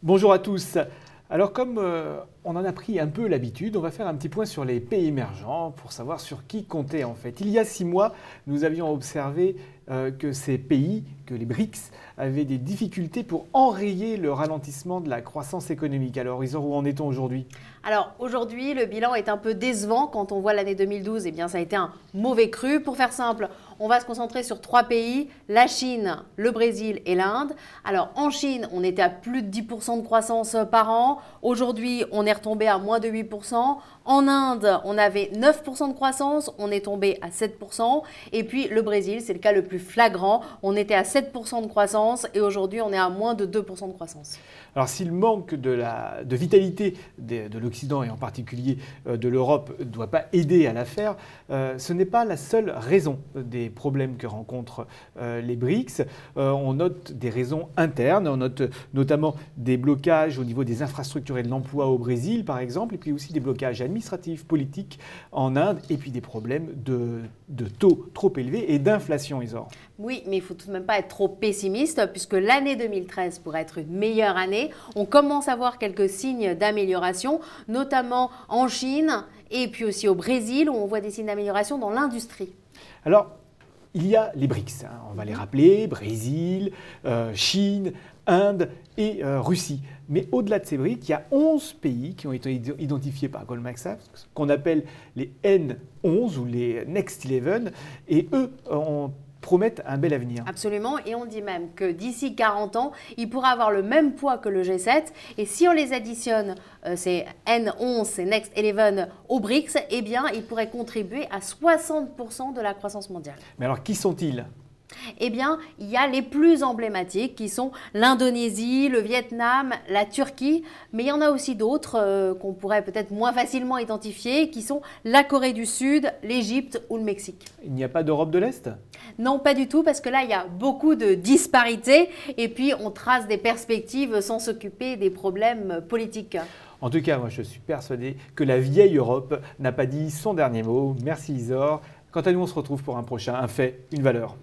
Bonjour à tous. Alors comme on en a pris un peu l'habitude, on va faire un petit point sur les pays émergents pour savoir sur qui compter en fait. Il y a 6 mois, nous avions observé que ces pays, que les BRICS, avaient des difficultés pour enrayer le ralentissement de la croissance économique. Alors Isor, où en est-on aujourd'hui? Alors aujourd'hui, le bilan est un peu décevant quand on voit l'année 2012. Eh bien, ça a été un mauvais cru. Pour faire simple, on va se concentrer sur 3 pays, la Chine, le Brésil et l'Inde. Alors en Chine, on était à plus de 10% de croissance par an. Aujourd'hui, on est retombé à moins de 8%. En Inde, on avait 9% de croissance, on est tombé à 7%. Et puis le Brésil, c'est le cas le plus flagrant. On était à 7% de croissance et aujourd'hui, on est à moins de 2% de croissance. Alors s'il manque de vitalité de l'Occident et en particulier de l'Europe ne doit pas aider à l'affaire, ce n'est pas la seule raison des problèmes que rencontrent les BRICS. On note des raisons internes, on note notamment des blocages au niveau des infrastructures et de l'emploi au Brésil par exemple, et puis aussi des blocages administratifs, politiques en Inde, et puis des problèmes de taux trop élevés et d'inflation, Isor. Oui, mais il ne faut tout de même pas être trop pessimiste puisque l'année 2013 pourrait être une meilleure année. On commence à voir quelques signes d'amélioration, notamment en Chine et puis aussi au Brésil où on voit des signes d'amélioration dans l'industrie. Alors, il y a les BRICS, on va les rappeler, Brésil, Chine, Inde et Russie. Mais au-delà de ces BRICS, il y a 11 pays qui ont été identifiés par Goldman Sachs, qu'on appelle les N11 ou les Next 11, et eux promettent un bel avenir. Absolument, et on dit même que d'ici 40 ans, ils pourraient avoir le même poids que le G7, et si on les additionne, ces N11, ces Next 11 aux BRICS, eh bien, ils pourraient contribuer à 60% de la croissance mondiale. Mais alors, qui sont-ils ? Eh bien, il y a les plus emblématiques qui sont l'Indonésie, le Vietnam, la Turquie, mais il y en a aussi d'autres qu'on pourrait peut-être moins facilement identifier, qui sont la Corée du Sud, l'Égypte ou le Mexique. Il n'y a pas d'Europe de l'Est ? Non, pas du tout, parce que là, il y a beaucoup de disparités et puis on trace des perspectives sans s'occuper des problèmes politiques. En tout cas, moi, je suis persuadé que la vieille Europe n'a pas dit son dernier mot. Merci Isor. Quant à nous, on se retrouve pour un prochain Un fait, une valeur.